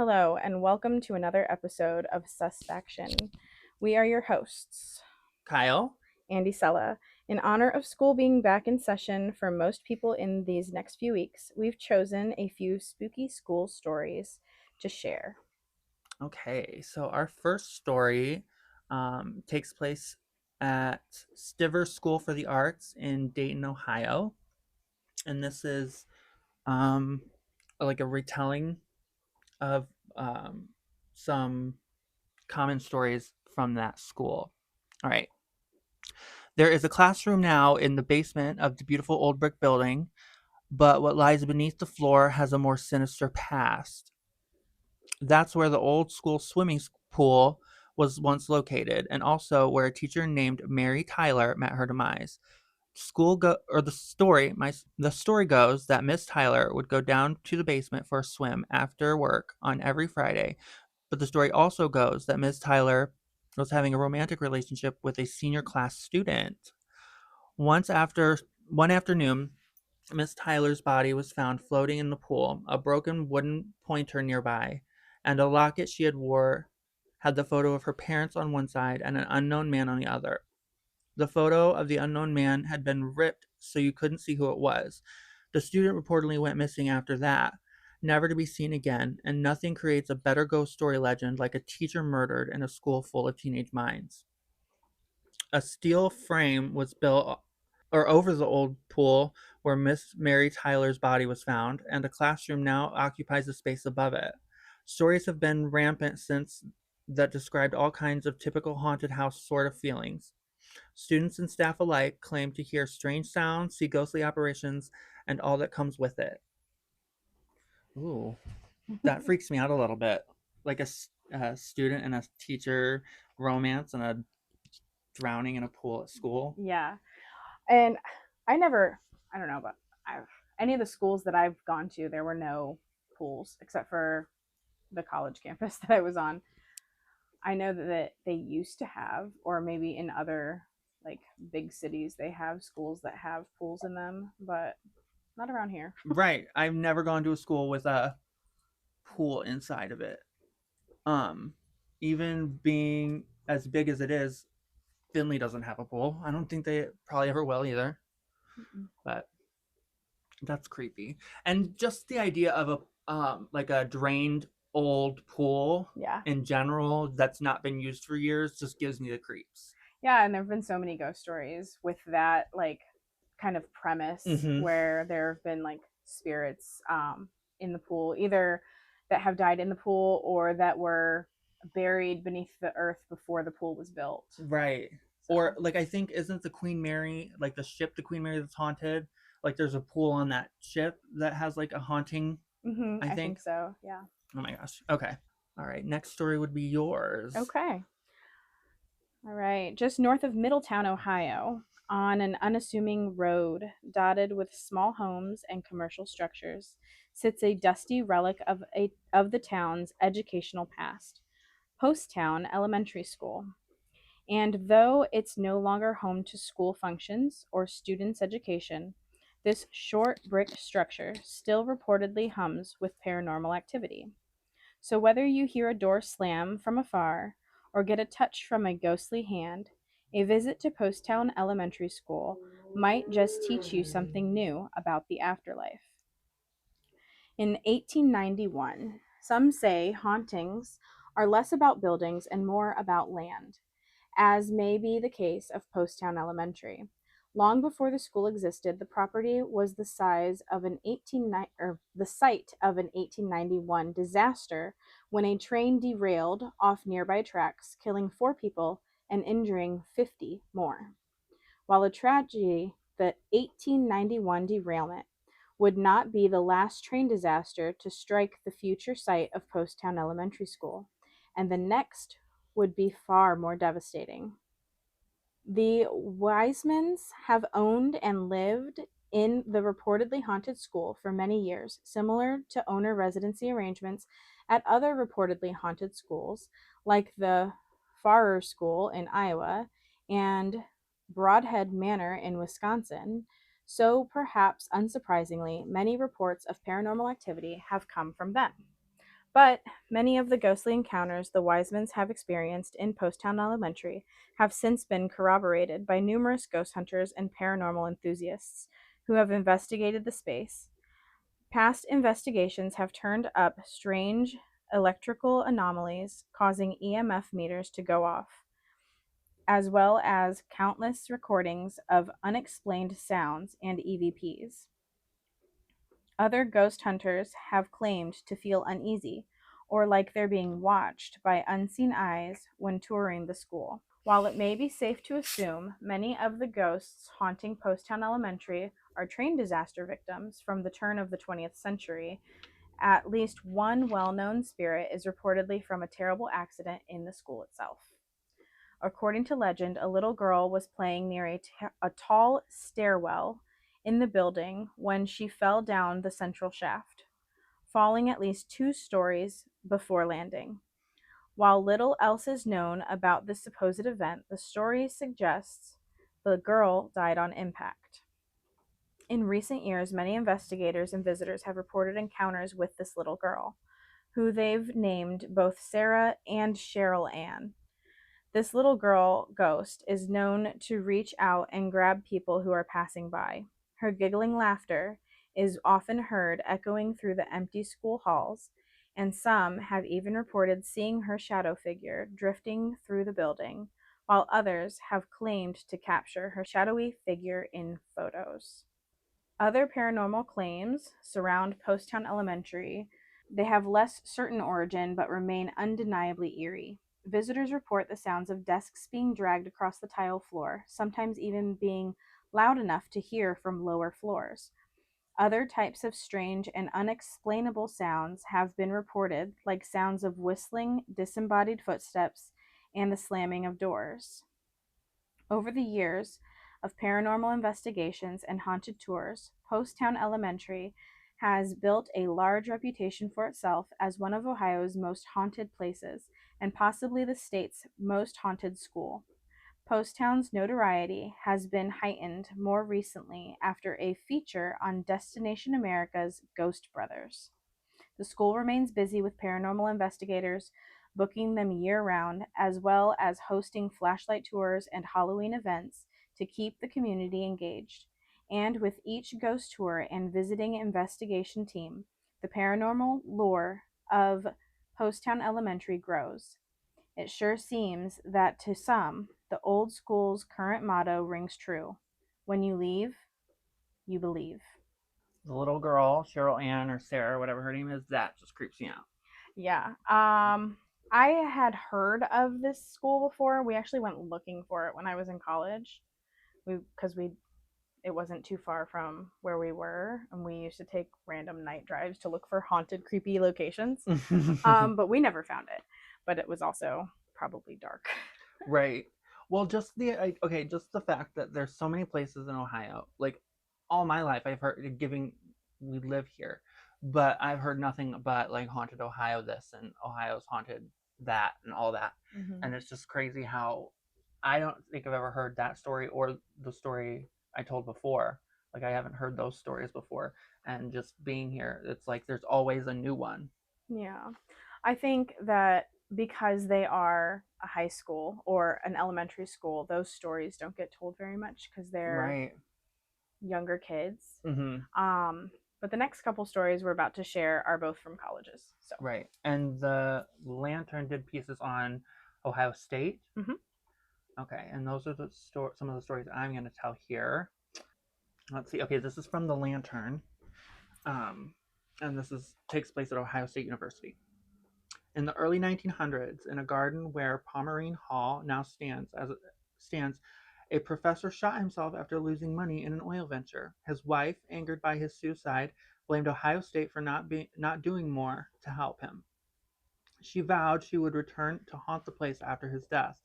Hello, and welcome to another episode of Susfaction. We are your hosts, Kyle. Andy Sella. In honor of school being back in session for most people in these next few weeks, we've chosen a few spooky school stories to share. Okay, so our first story takes place at Stiver School for the Arts in Dayton, Ohio. And this is um, like a retelling of um, some common stories from that school. All right. There is a classroom now in the basement of the beautiful old brick building, but what lies beneath the floor has a more sinister past. That's where the old school swimming pool was once located, and also where a teacher named Mary Tyler met her demise. The story goes that Miss Tyler would go down to the basement for a swim after work on every Friday, but the story also goes that Miss Tyler was having a romantic relationship with a senior class student. Once after One afternoon, Miss Tyler's body was found floating in the pool, a broken wooden pointer nearby, and a locket she had wore had the photo of her parents on one side and an unknown man on the other. The photo of the unknown man had been ripped so you couldn't see who it was. The student reportedly went missing after that, never to be seen again, and nothing creates a better ghost story legend like a teacher murdered in a school full of teenage minds. A steel frame was built or over the old pool where Miss Mary Tyler's body was found, and a classroom now occupies the space above it. Stories have been rampant since that described all kinds of typical haunted house sort of feelings. Students and staff alike claim to hear strange sounds, see ghostly apparitions, and all that comes with it. Ooh, that freaks me out a little bit. Like a student and a teacher romance and a drowning in a pool at school. Yeah, and I never, I don't know, but I've any of the schools that I've gone to, there were no pools except for the college campus that I was on. I know that they used to have, or maybe in other like big cities, they have schools that have pools in them, but not around here. Right. I've never gone to a school with a pool inside of it. Um, Even being as big as it is, Finley doesn't have a pool. I don't think they probably ever will either. But that's creepy. And just the idea of a like a drained old pool Yeah. in general that's not been used for years just gives me the creeps. Yeah, and there have been so many ghost stories with that like kind of premise Mm-hmm. where there have been like spirits in the pool, either that have died in the pool or that were buried beneath the earth before the pool was built. Right. Or So, like I think isn't the Queen Mary like the ship the Queen Mary that's haunted? Like there's a pool on that ship that has like a haunting, I I think think. so. Yeah. Oh my gosh. Okay. All right. Next story would be yours. Okay. All right. Just north of Middletown, Ohio, on an unassuming road dotted with small homes and commercial structures, sits a dusty relic of the town's educational past, Posttown Elementary School. And though it's no longer home to school functions or students' education, this short brick structure still reportedly hums with paranormal activity. So whether you hear a door slam from afar or get a touch from a ghostly hand, a visit to Posttown Elementary School might just teach you something new about the afterlife. In 1891, some say hauntings are less about buildings and more about land, as may be the case of Posttown Elementary. Long before the school existed, the property was the site of an 1891 disaster when a train derailed off nearby tracks, killing 4 people and injuring 50 more. While a tragedy, the 1891 derailment would not be the last train disaster to strike the future site of Posttown Elementary School, and the next would be far more devastating. The Wisemans have owned and lived in the reportedly haunted school for many years, similar to owner residency arrangements at other reportedly haunted schools, like the Farrer School in Iowa and Broadhead Manor in Wisconsin. So, perhaps unsurprisingly, many reports of paranormal activity have come from them. But many of the ghostly encounters the Wisemans have experienced in Poasttown Elementary have since been corroborated by numerous ghost hunters and paranormal enthusiasts who have investigated the space. Past investigations have turned up strange electrical anomalies causing EMF meters to go off, as well as countless recordings of unexplained sounds and EVPs. Other ghost hunters have claimed to feel uneasy or like they're being watched by unseen eyes when touring the school. While it may be safe to assume many of the ghosts haunting Poasttown Elementary are train disaster victims from the turn of the 20th century, at least one well known spirit is reportedly from a terrible accident in the school itself. According to legend, a little girl was playing near a tall stairwell in the building when she fell down the central shaft, falling at least 2 stories before landing. While little else is known about this supposed event, the story suggests the girl died on impact. In recent years, many investigators and visitors have reported encounters with this little girl, who they've named both Sarah and Cheryl Ann. This little girl ghost is known to reach out and grab people who are passing by. Her giggling laughter is often heard echoing through the empty school halls, and some have even reported seeing her shadow figure drifting through the building, while others have claimed to capture her shadowy figure in photos. Other paranormal claims surround Poasttown Elementary. They have less certain origin but remain undeniably eerie. Visitors report the sounds of desks being dragged across the tile floor, sometimes even being loud enough to hear from lower floors. Other types of strange and unexplainable sounds have been reported, like sounds of whistling, disembodied footsteps, and the slamming of doors. Over the years of paranormal investigations and haunted tours, Poasttown Elementary has built a large reputation for itself as one of Ohio's most haunted places and possibly the state's most haunted school. Poasttown's notoriety has been heightened more recently after a feature on Destination America's Ghost Brothers. The school remains busy with paranormal investigators, booking them year round, as well as hosting flashlight tours and Halloween events to keep the community engaged. And with each ghost tour and visiting investigation team, the paranormal lore of Poasttown Elementary grows. It sure seems that to some, the old school's current motto rings true: when you leave, you believe. The little girl, Cheryl Ann or Sarah, whatever her name is, that just creeps me out. Yeah. I had heard of this school before. We actually went looking for it when I was in college. We it wasn't too far from where we were, and we used to take random night drives to look for haunted, creepy locations. But we never found it. But it was also probably dark. Right. Well, just just the fact that there's so many places in Ohio. Like all my life, I've heard giving we live here, but I've heard nothing but like haunted Ohio this and Ohio's haunted that and all that. Mm-hmm. And it's just crazy how I don't think I've ever heard that story or the story I told before. Like I haven't heard those stories before, and just being here, it's like there's always a new one. Yeah. I think that because they are a high school or an elementary school, those stories don't get told very much because they're Right. younger kids. Mm-hmm. But the next couple stories we're about to share are both from colleges. So, Right. And the Lantern did pieces on Ohio State. Mhm. Okay, and those are some of the stories I'm going to tell here. Let's see. Okay, this is from the Lantern, um, and takes place at Ohio State University. In the early 1900s, in a garden where Pomerene Hall now stands, a professor shot himself after losing money in an oil venture. His wife, angered by his suicide, blamed Ohio State for not doing more to help him. She vowed she would return to haunt the place after his death.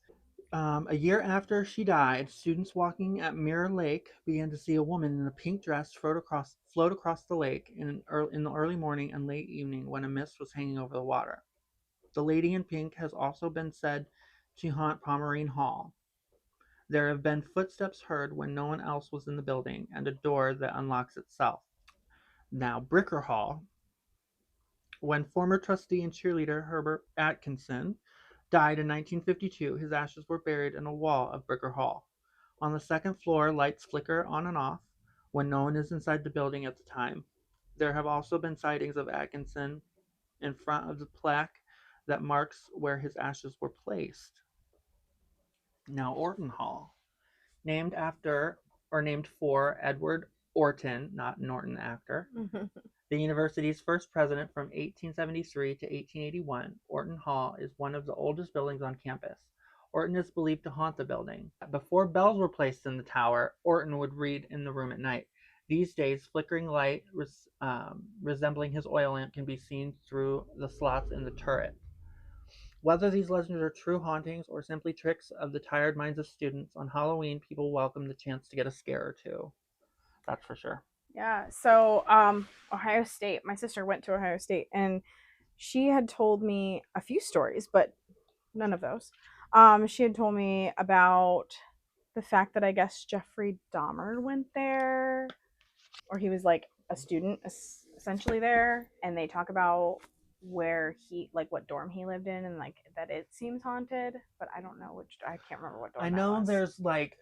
A year after she died, students walking at Mirror Lake began to see a woman in a pink dress float across the lake in the early morning and late evening when a mist was hanging over the water. The lady in pink has also been said to haunt Pomerene Hall. There have been footsteps heard when no one else was in the building and a door that unlocks itself. Now, Bricker Hall When former trustee and cheerleader Herbert Atkinson died in 1952, his ashes were buried in a wall of Bricker Hall. On the second floor, lights flicker on and off when no one is inside the building at the time. There have also been sightings of Atkinson in front of the plaque that marks where his ashes were placed. Now, Orton Hall, named after or named for Edward Orton, not Norton actor, the university's first president from 1873 to 1881, Orton Hall is one of the oldest buildings on campus. Orton is believed to haunt the building. Before bells were placed in the tower, Orton would read in the room at night. These days, flickering light resembling his oil lamp can be seen through the slots in the turret. Whether these legends are true hauntings or simply tricks of the tired minds of students, on Halloween people welcome the chance to get a scare or two. That's for sure. Yeah. So, Ohio State. My sister went to Ohio State, and she had told me a few stories, but none of those. She had told me about the fact that I guess Jeffrey Dahmer went there, or he was like a student essentially there, and they talk about where he like what dorm he lived in, and like that it seems haunted, but I don't know which. I can't remember what dorm I that know was. there's like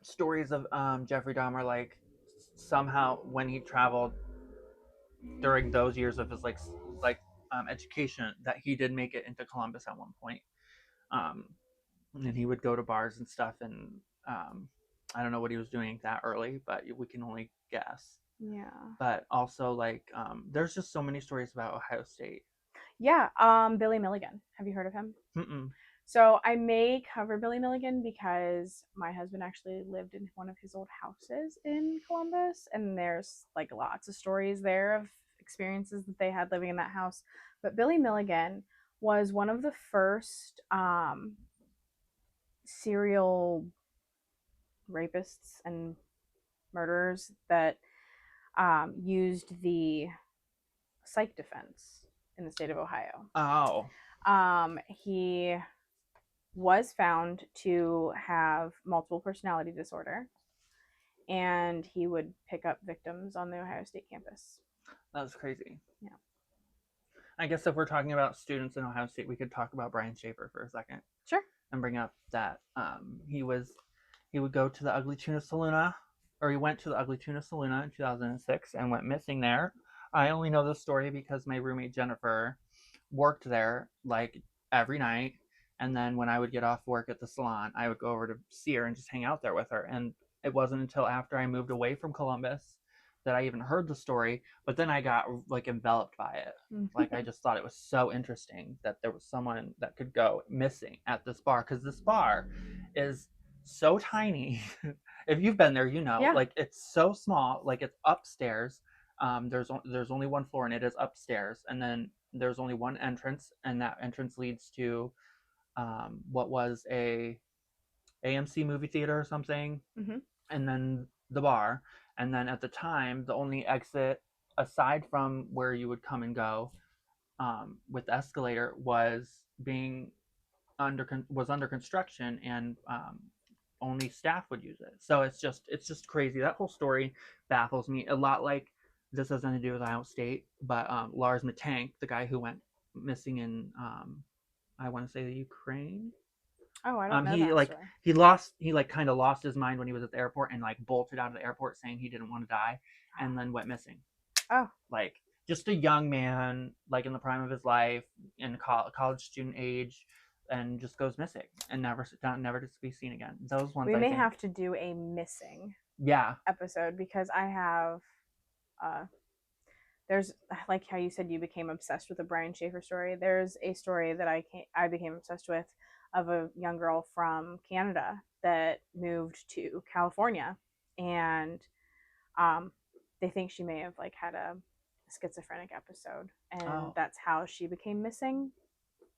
stories of Jeffrey Dahmer, like somehow when he traveled during those years of his education, that he did make it into Columbus at one point. Um, and he would go to bars and stuff, and I don't know what he was doing that early, but we can only guess. Yeah. But also, like, there's just so many stories about Ohio State. Yeah. Billy Milligan. Have you heard of him? Mm-mm. So I may cover Billy Milligan because my husband actually lived in one of his old houses in Columbus, and there's like lots of stories there of experiences that they had living in that house. But Billy Milligan was one of the first serial rapists and murderers that used the psych defense in the state of Ohio. Oh. He was found to have multiple personality disorder, and he would pick up victims on the Ohio State campus. That's crazy. Yeah. I guess if we're talking about students in Ohio State, we could talk about Brian Schaefer for a second. Sure. And bring up that he would go to the Ugly Tuna Saloon, or he went to the Ugly Tuna Saloon in 2006 and went missing there. I only know this story because my roommate Jennifer worked there like every night, and then when I would get off work at the salon, I would go over to see her and just hang out there with her. And it wasn't until after I moved away from Columbus that I even heard the story, but then I got like enveloped by it. Like I just thought it was so interesting that there was someone that could go missing at this bar, because this bar is so tiny. If you've been there, you know, Yeah. like it's so small, like it's upstairs. There's only one floor and it is upstairs, and then there's only one entrance, and that entrance leads to what was a AMC movie theater or something, and then the bar. And then at the time, the only exit aside from where you would come and go with the escalator was under construction, and only staff would use it. So it's just crazy. That whole story baffles me a lot. Like, this has nothing to do with Ohio State, but Lars Matank, the guy who went missing in I want to say the Ukraine. Oh, I don't know he that like story. he like kind of lost his mind when he was at the airport and like bolted out of the airport saying he didn't want to die, and then went missing. Oh. Like just a young man, like in the prime of his life, in college student age, and just goes missing and never to be seen again. Those ones we may have to do a missing episode, because I have there's like how you said you became obsessed with the Brian Schaefer story. There's a story that I became obsessed with of a young girl from Canada that moved to California, and they think she may have like had a schizophrenic episode, and that's how she became missing.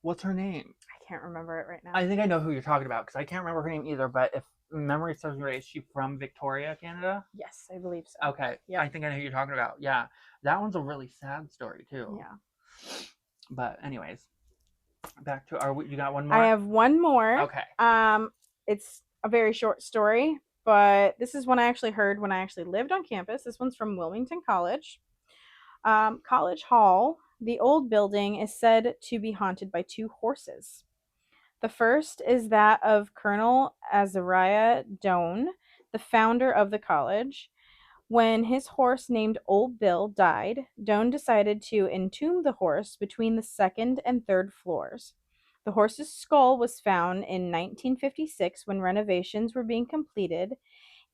What's her name? I can't remember it right now. I think I know who you're talking about, because I can't remember her name either, but if memory serves me right, is she from Victoria, Canada? Yes, I believe so. Okay. Yeah. I think I know who you're talking about. Yeah. That one's a really sad story too. Yeah. But anyways, back to you got one more? I have one more. Okay. It's a very short story, but this is one I actually heard when I actually lived on campus. This one's from Wilmington College. College Hall The old building is said to be haunted by two horses. The first is that of Colonel Azariah Doane, the founder of the college. When his horse named Old Bill died, Doane decided to entomb the horse between the second and third floors. The horse's skull was found in 1956 when renovations were being completed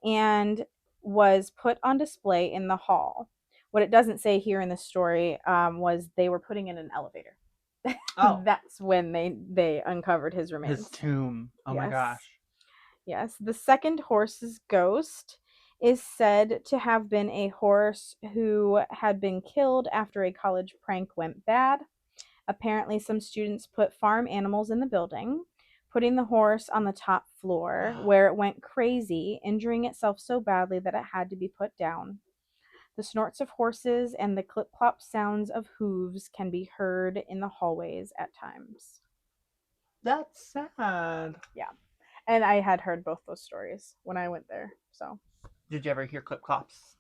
and was put on display in the hall. What it doesn't say here in the story was they were putting in an elevator. Oh, That's when they uncovered his his remains. tomb. Oh my Yes. gosh. Yes. The second horse's ghost is said to have been a horse who had been killed after a college prank went bad. Apparently, some students put farm animals in the building, putting the horse on the top floor where it went crazy, injuring itself so badly that it had to be put down. The snorts of horses and the clip clop sounds of hooves can be heard in the hallways at times. That's sad. Yeah. And I had heard both those stories when I went there. So, Did you ever hear clip clops?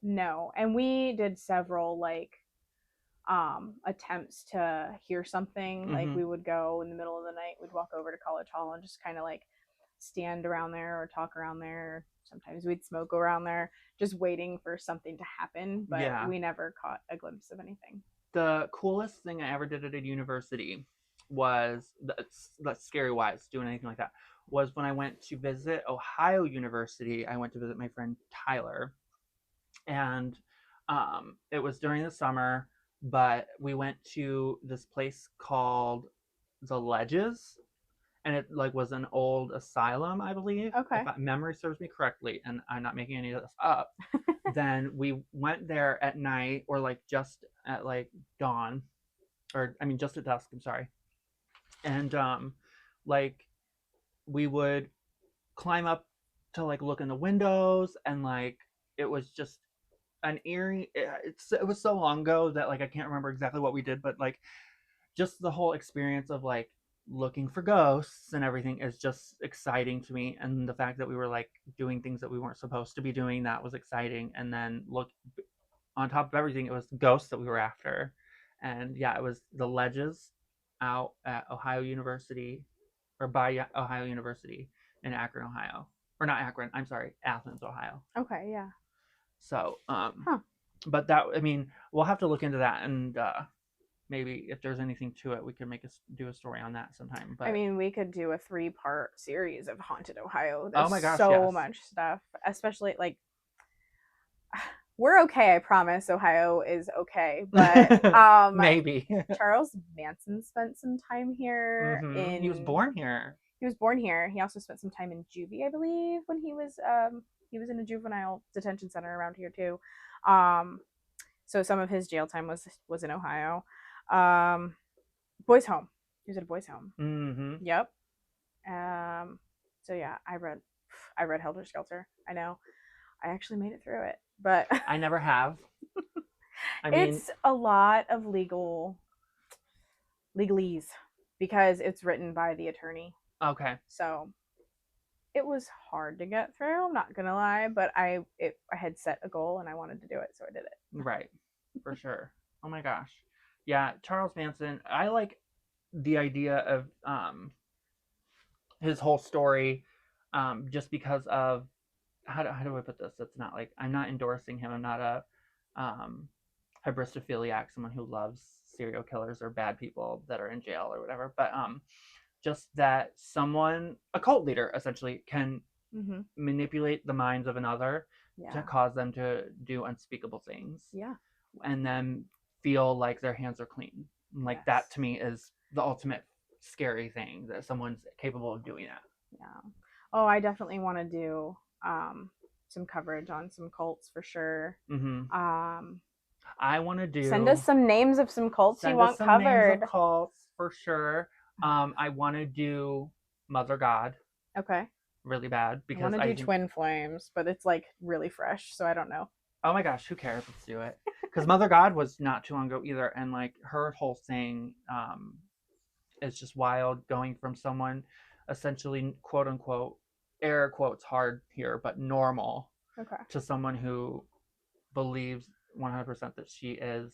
no. And we did several attempts to hear something. Like Mhm. we would go in the middle of the night, we'd walk over to College Hall and just kind of like stand around there or talk around there. Sometimes we'd smoke around there, just waiting for something to happen, but Yeah. we never caught a glimpse of anything. The coolest thing I ever did at a university was that's scary wise doing anything like that was when I went to visit Ohio University. I went to visit my friend Tyler, and it was during the summer, but we went to this place called the Ledges, and it like was an old asylum, I believe. Okay. If memory serves me correctly, and I'm not making any of this up. Then we went there at night, or like just at like dawn, or I mean just at dusk. I'm sorry, and like we would climb up to like look in the windows, and like it was just an eerie. It was so long ago that like I can't remember exactly what we did, but like just the whole experience of like looking for ghosts and everything is just exciting to me, and the fact that we were like doing things that we weren't supposed to be doing, that was exciting. And then look, on top of everything, it was ghosts that we were after. And yeah, it was the Ledges out at Ohio University, or by Ohio University in Akron, Ohio. Or not Akron, I'm sorry, Athens, Ohio. Okay, yeah. So Huh. but that, I mean, we'll have to look into that, and maybe if there's anything to it, we could do a story on that sometime. But I mean, we could do a 3-part series of Haunted Ohio. oh There's my gosh, so yes. much stuff, especially like we're okay, I promise. Ohio is okay, but maybe. Charles Manson spent some time here. He was born here. He was born here. He also spent some time in juvie, I believe, when he was in a juvenile detention center around here too. So some of his jail time was in Ohio. Boys Home. He was at a boys' home. Mm-hmm. Yep. So yeah, I read Helter Skelter. I know. I actually made it through it, but I never have. I mean, it's a lot of legalese because it's written by the attorney. Okay. So it was hard to get through, I'm not gonna lie, but I had set a goal and I wanted to do it, so I did it. Right. For sure. Oh my gosh. Yeah, Charles Manson, I like the idea of his whole story, just because of how do I put this? It's not like I'm not endorsing him. I'm not a hybristophiliac, someone who loves serial killers or bad people that are in jail or whatever. But just that someone, a cult leader essentially, can manipulate the minds of another to cause them to do unspeakable things. Yeah. And then feel like their hands are clean. Like that to me is the ultimate scary thing, that someone's capable of doing that. Yeah. Oh, I definitely want to do some coverage on some cults for sure. I want to do. Send us some names of some cults you want covered. Names of cults for sure. I want to do Mother God. Okay. Really bad because I want to do Twin Flames, but it's like really fresh, so I don't know. Oh my gosh, who cares? Let's do it. Because Mother God was not too long ago either, and like her whole thing is just wild, going from someone essentially, quote unquote, air quotes hard here, but normal, to someone who believes 100% that she is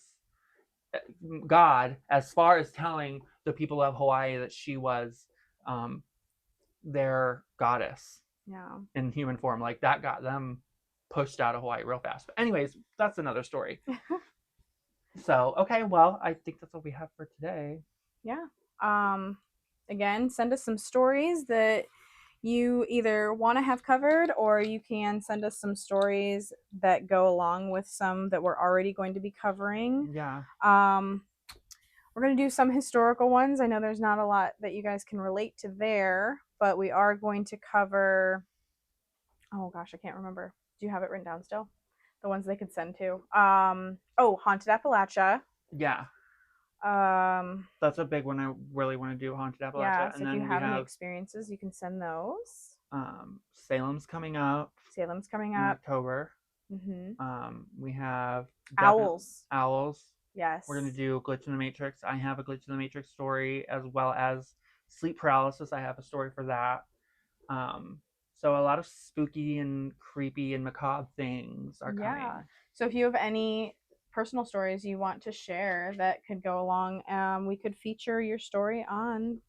God, as far as telling the people of Hawaii that she was um, their goddess Yeah. in human form. Like that got them pushed out of Hawaii real fast. But anyways, that's another story. So, okay, well, I think that's all we have for today. Yeah. Again, send us some stories that you either want to have covered, or you can send us some stories that go along with some that we're already going to be covering. Yeah. We're going to do some historical ones. I know there's not a lot that you guys can relate to there, but we are going to cover, oh gosh, I can't remember. Do you have it written down still? The ones they could send to. Haunted Appalachia. Yeah. That's a big one. I really want to do Haunted Appalachia. Yeah, so and if then you we have any have experiences, you can send those. Salem's coming up Salem's coming in up. October. Mm-hmm. We have Owls. Yes. We're going to do Glitch in the Matrix. I have a Glitch in the Matrix story, as well as sleep paralysis. I have a story for that. So a lot of spooky and creepy and macabre things are coming. So if you have any personal stories you want to share that could go along, we could feature your story on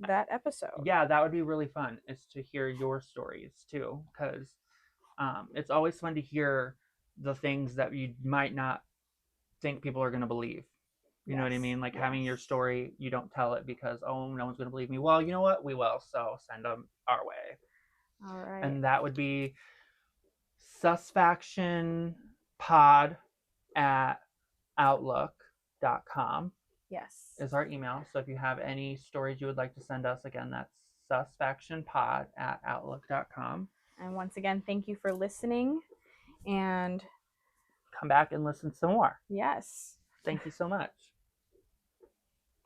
that episode. Yeah, that would be really fun, is to hear your stories too, because it's always fun to hear the things that you might not think people are going to believe. You know what I mean? Like having your story, you don't tell it because, oh, no one's going to believe me. Well, you know what? We will. So send them our way. All right. And that would be susfactionpod@outlook.com. Yes. Is our email. So if you have any stories you would like to send us, again, that's susfactionpod@outlook.com. And once again, thank you for listening. And come back and listen some more. Yes. Thank you so much.